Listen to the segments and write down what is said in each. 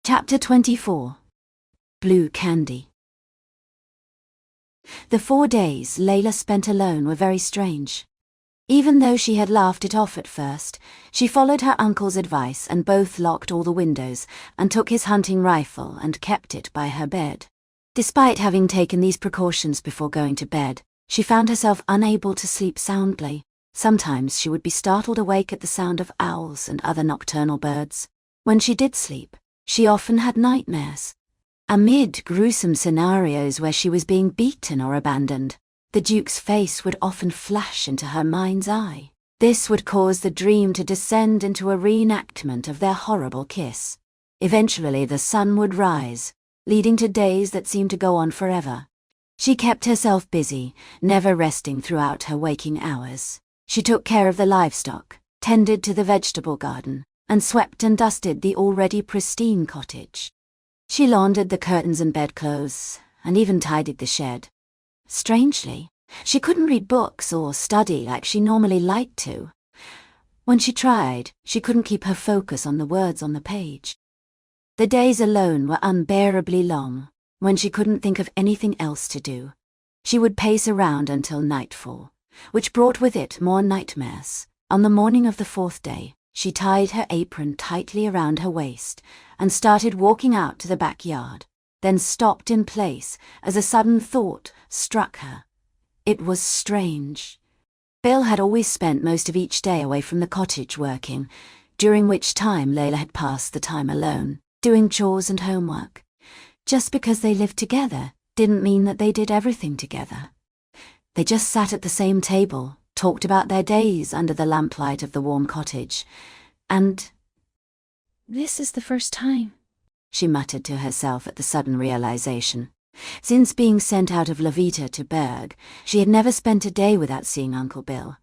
Chapter 24. Blue Candy. The 4 days Layla spent alone were very strange. Even though she had laughed it off at first, she followed her uncle's advice and both locked all the windows and took his hunting rifle and kept it by her bed. Despite having taken these precautions before going to bed, she found herself unable to sleep soundly. Sometimes she would be startled awake at the sound of owls and other nocturnal birds. When she did sleep, she often had nightmares. Amid gruesome scenarios where she was being beaten or abandoned, the Duke's face would often flash into her mind's eye. This would cause the dream to descend into a reenactment of their horrible kiss. Eventually the sun would rise, leading to days that seemed to go on forever. She kept herself busy, never resting throughout her waking hours. She took care of the livestock, tended to the vegetable garden, and swept and dusted the already pristine cottage. She laundered the curtains and bedclothes, and even tidied the shed. Strangely, she couldn't read books or study like she normally liked to. When she tried, she couldn't keep her focus on the words on the page. The days alone were unbearably long, when she couldn't think of anything else to do. She would pace around until nightfall, which brought with it more nightmares. On the morning of the 4th day, she tied her apron tightly around her waist and started walking out to the backyard, then stopped in place as a sudden thought struck her. It was strange. Bill had always spent most of each day away from the cottage working, during which time Layla had passed the time alone, doing chores and homework. Just because they lived together didn't mean that they did everything together. They just sat at the same table, talked about their days under the lamplight of the warm cottage, and "This is the first time," she muttered to herself at the sudden realization. Since being sent out of Levita to Berg, she had never spent a day without seeing Uncle Bill.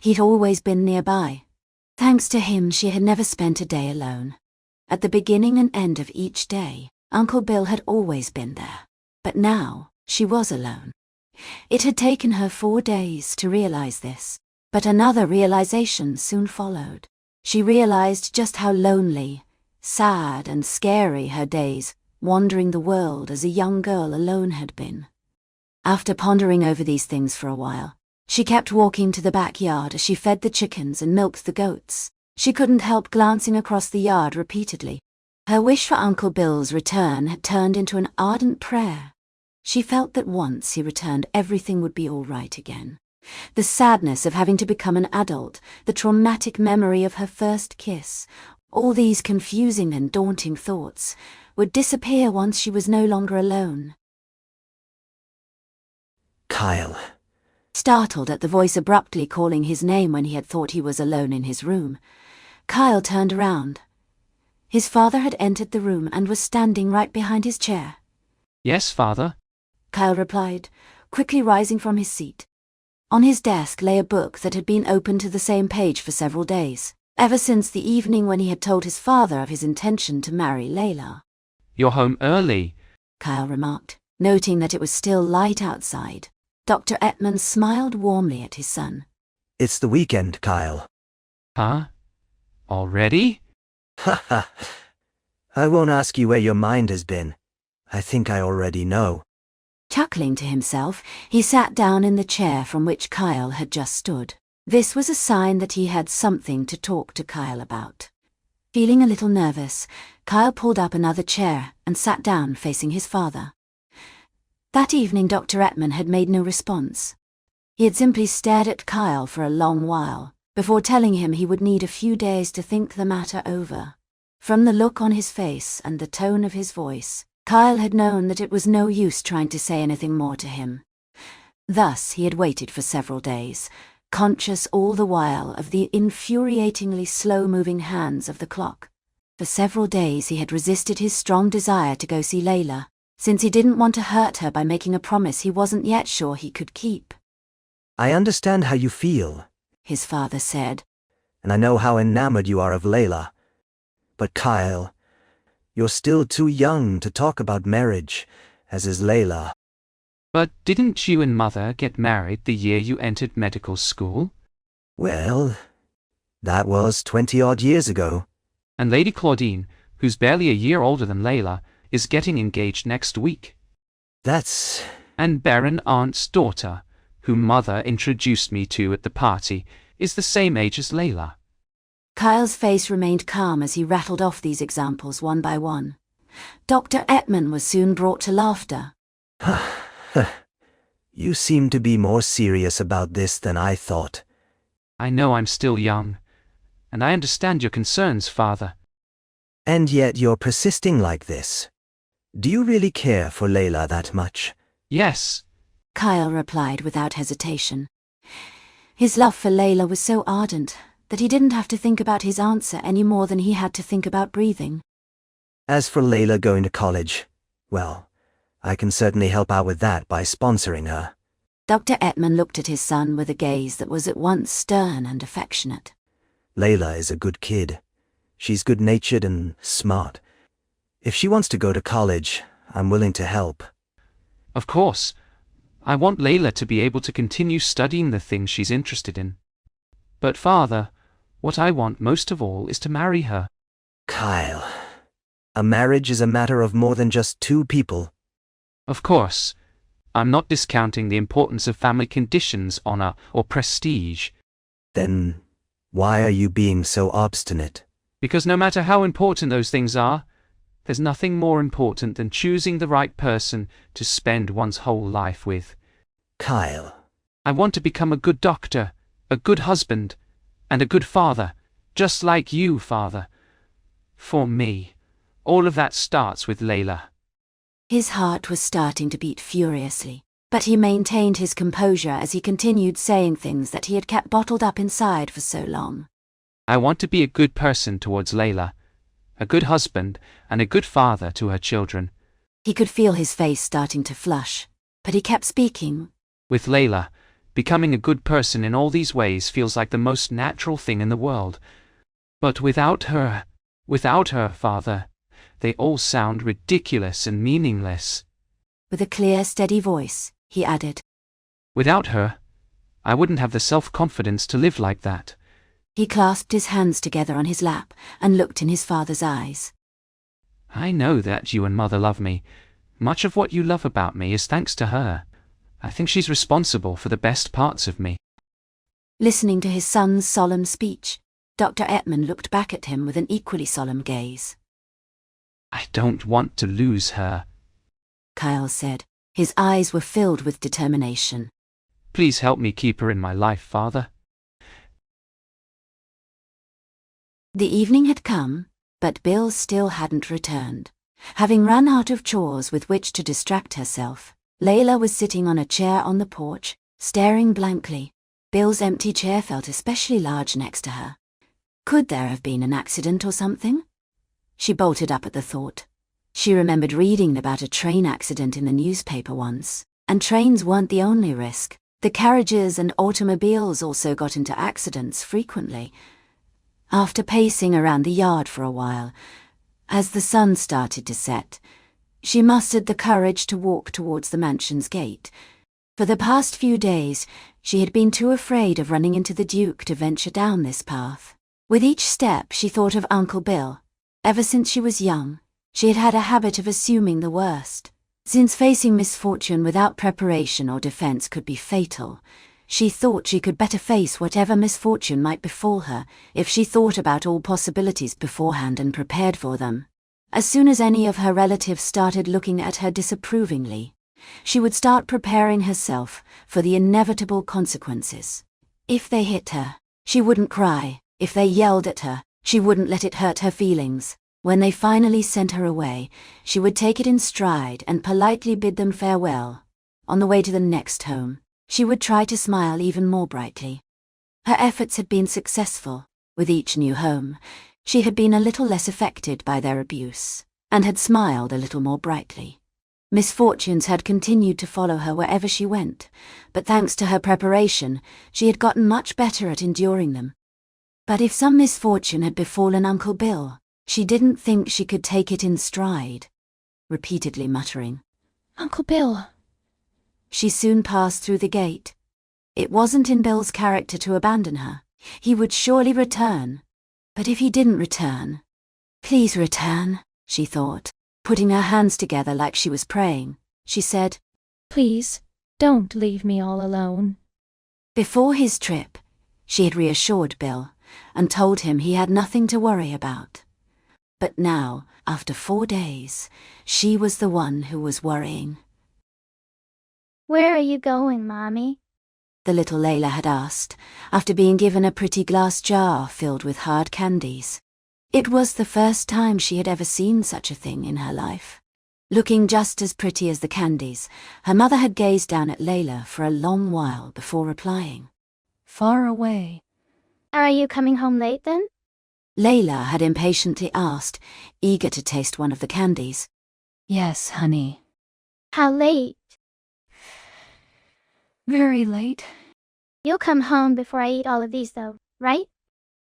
He'd always been nearby. Thanks to him, she had never spent a day alone. At the beginning and end of each day, Uncle Bill had always been there. But now, she was alone. It had taken her 4 days to realize this, but another realization soon followed. She realized just how lonely, sad, and scary her days wandering the world as a young girl alone had been. After pondering over these things for a while, she kept walking to the backyard as she fed the chickens and milked the goats. She couldn't help glancing across the yard repeatedly. Her wish for Uncle Bill's return had turned into an ardent prayer. She felt that once he returned, everything would be all right again. The sadness of having to become an adult, the traumatic memory of her first kiss, all these confusing and daunting thoughts would disappear once she was no longer alone. Kyle. Startled at the voice abruptly calling his name when he had thought he was alone in his room, Kyle turned around. His father had entered the room and was standing right behind his chair. "Yes, father," Kyle replied, quickly rising from his seat. On his desk lay a book that had been open to the same page for several days, ever since the evening when he had told his father of his intention to marry Layla. "You're home early," Kyle remarked, noting that it was still light outside. Dr. Ettman smiled warmly at his son. It's the weekend, Kyle. "Huh? Already?" Ha ha. I won't ask you where your mind has been. I think I already know. Chuckling to himself, he sat down in the chair from which Kyle had just stood. This was a sign that he had something to talk to Kyle about. Feeling a little nervous, Kyle pulled up another chair and sat down facing his father. That evening Dr. Ettman had made no response. He had simply stared at Kyle for a long while, before telling him he would need a few days to think the matter over. From the look on his face and the tone of his voice, Kyle had known that it was no use trying to say anything more to him. Thus he had waited for several days, conscious all the while of the infuriatingly slow-moving hands of the clock. For several days he had resisted his strong desire to go see Layla, since he didn't want to hurt her by making a promise he wasn't yet sure he could keep. I understand how you feel, his father said, and I know how enamored you are of Layla. But Kyle, you're still too young to talk about marriage, as is Layla. "But didn't you and Mother get married the year you entered medical school?" Well, that was 20-odd years ago. "And Lady Claudine, who's barely a year older than Layla, is getting engaged next week. That's... And Baron Aunt's daughter, whom Mother introduced me to at the party, is the same age as Layla. Kyle's face remained calm as he rattled off these examples one by one. Dr. Ettman was soon brought to laughter. You seem to be more serious about this than I thought. I know I'm still young, and I understand your concerns, Father. And yet you're persisting like this. Do you really care for Layla that much? Yes, Kyle replied without hesitation. His love for Layla was so ardent that he didn't have to think about his answer any more than he had to think about breathing. As for Layla going to college, well, I can certainly help out with that by sponsoring her. Dr. Ettman looked at his son with a gaze that was at once stern and affectionate. Layla is a good kid. She's good-natured and smart. If she wants to go to college, I'm willing to help. of course. I want Layla to be able to continue studying the things she's interested in. But Father, what I want most of all is to marry her. Kyle, a marriage is a matter of more than just two people. Of course, I'm not discounting the importance of family conditions, honor, or prestige. Then why are you being so obstinate? Because no matter how important those things are, there's nothing more important than choosing the right person to spend one's whole life with. Kyle. I want to become a good doctor, a good husband, and a good father, just like you, Father. For me, all of that starts with Layla. His heart was starting to beat furiously, but he maintained his composure as he continued saying things that he had kept bottled up inside for so long. I want to be a good person towards Layla, a good husband, and a good father to her children. He could feel his face starting to flush, but he kept speaking. With Layla, becoming a good person in all these ways feels like the most natural thing in the world. But without her, Father, they all sound ridiculous and meaningless. With a clear, steady voice, he added. Without her, I wouldn't have the self-confidence to live like that. He clasped his hands together on his lap and looked in his father's eyes. I know that you and Mother love me. Much of what you love about me is thanks to her. I think she's responsible for the best parts of me. Listening to his son's solemn speech, Dr. Ettman looked back at him with an equally solemn gaze. I don't want to lose her, Kyle said. His eyes were filled with determination. Please help me keep her in my life, Father. The evening had come, but Bill still hadn't returned. Having run out of chores with which to distract herself, Layla was sitting on a chair on the porch, staring blankly. Bill's empty chair felt especially large next to her. Could there have been an accident or something? She bolted up at the thought. She remembered reading about a train accident in the newspaper once, and trains weren't the only risk. The carriages and automobiles also got into accidents frequently. After pacing around the yard for a while, as the sun started to set, she mustered the courage to walk towards the mansion's gate. For the past few days, she had been too afraid of running into the Duke to venture down this path. With each step she thought of Uncle Bill. Ever since she was young, she had had a habit of assuming the worst. Since facing misfortune without preparation or defense could be fatal, she thought she could better face whatever misfortune might befall her if she thought about all possibilities beforehand and prepared for them. As soon as any of her relatives started looking at her disapprovingly, she would start preparing herself for the inevitable consequences. If they hit her, she wouldn't cry. If they yelled at her, she wouldn't let it hurt her feelings. When they finally sent her away, she would take it in stride and politely bid them farewell. On the way to the next home, she would try to smile even more brightly. Her efforts had been successful. With each new home, she had been a little less affected by their abuse, and had smiled a little more brightly. Misfortunes had continued to follow her wherever she went, but thanks to her preparation, she had gotten much better at enduring them. But if some misfortune had befallen Uncle Bill, she didn't think she could take it in stride. Repeatedly muttering, Uncle Bill. She soon passed through the gate. It wasn't in Bill's character to abandon her. He would surely return. But if he didn't return, Please return, she thought. Putting her hands together like she was praying, she said, Please, don't leave me all alone. Before his trip, she had reassured Bill and told him he had nothing to worry about. But now, after 4 days, she was the one who was worrying. Where are you going, Mommy? The little Layla had asked, after being given a pretty glass jar filled with hard candies. It was the first time she had ever seen such a thing in her life. Looking just as pretty as the candies, her mother had gazed down at Layla for a long while before replying. Far away. Are you coming home late then? Layla had impatiently asked, eager to taste one of the candies. Yes, honey. How late? Very late. You'll come home before I eat all of these though, right?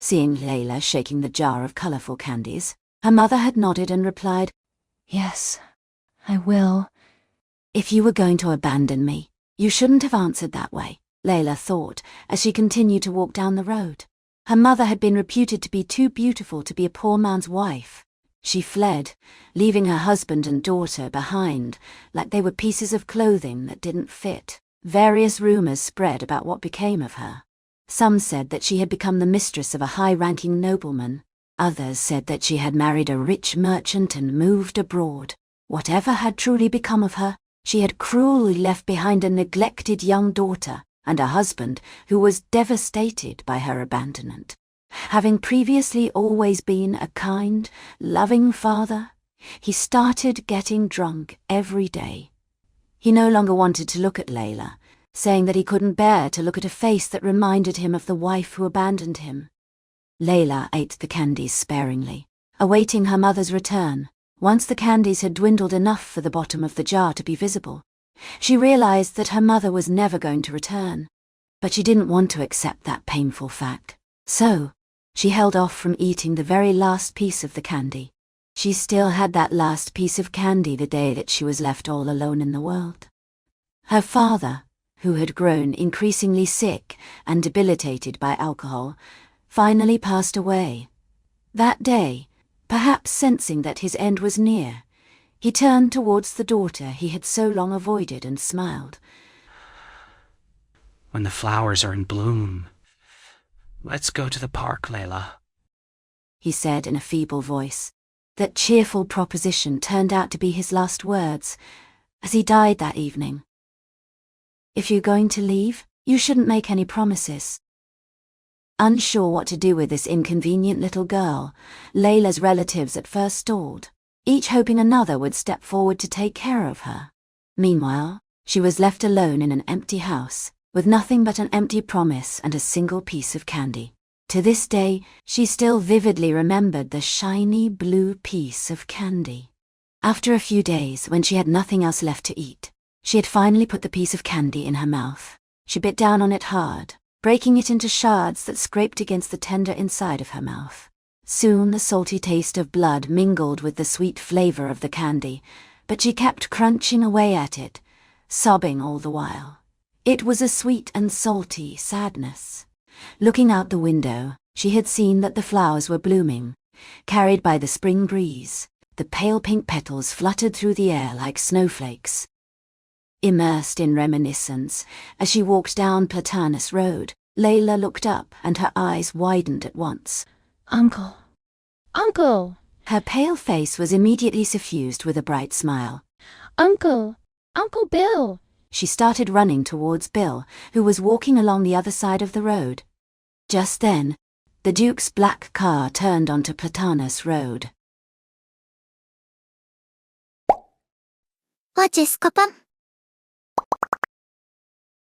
Seeing Layla shaking the jar of colorful candies, her mother had nodded and replied, Yes, I will. If you were going to abandon me, you shouldn't have answered that way, Layla thought as she continued to walk down the road. Her mother had been reputed to be too beautiful to be a poor man's wife. She fled, leaving her husband and daughter behind like they were pieces of clothing that didn't fit. Various rumors spread about what became of her. Some said that she had become the mistress of a high-ranking nobleman. Others said that she had married a rich merchant and moved abroad. Whatever had truly become of her, she had cruelly left behind a neglected young daughter and a husband who was devastated by her abandonment. Having previously always been a kind, loving father, he started getting drunk every day. He no longer wanted to look at Layla, saying that he couldn't bear to look at a face that reminded him of the wife who abandoned him. Layla ate the candies sparingly, awaiting her mother's return. Once the candies had dwindled enough for the bottom of the jar to be visible, she realized that her mother was never going to return. But she didn't want to accept that painful fact. So, she held off from eating the very last piece of the candy. She still had that last piece of candy the day that she was left all alone in the world. Her father, who had grown increasingly sick and debilitated by alcohol, finally passed away. That day, perhaps sensing that his end was near, he turned towards the daughter he had so long avoided and smiled. When the flowers are in bloom, let's go to the park, Layla, he said in a feeble voice. That cheerful proposition turned out to be his last words, as he died that evening. If you're going to leave, you shouldn't make any promises. Unsure what to do with this inconvenient little girl, Layla's relatives at first stalled, each hoping another would step forward to take care of her. Meanwhile, she was left alone in an empty house, with nothing but an empty promise and a single piece of candy. To this day, she still vividly remembered the shiny blue piece of candy. After a few days, when she had nothing else left to eat, she had finally put the piece of candy in her mouth. She bit down on it hard, breaking it into shards that scraped against the tender inside of her mouth. Soon the salty taste of blood mingled with the sweet flavor of the candy, but she kept crunching away at it, sobbing all the while. It was a sweet and salty sadness. Looking out the window, she had seen that the flowers were blooming. Carried by the spring breeze, the pale pink petals fluttered through the air like snowflakes. Immersed in reminiscence, as she walked down Platanus Road, Layla looked up and her eyes widened at once. Uncle! Uncle! Her pale face was immediately suffused with a bright smile. Uncle! Uncle Bill! She started running towards Bill, who was walking along the other side of the road. Just then, the Duke's black car turned onto Platanus Road. AudiosKoppo.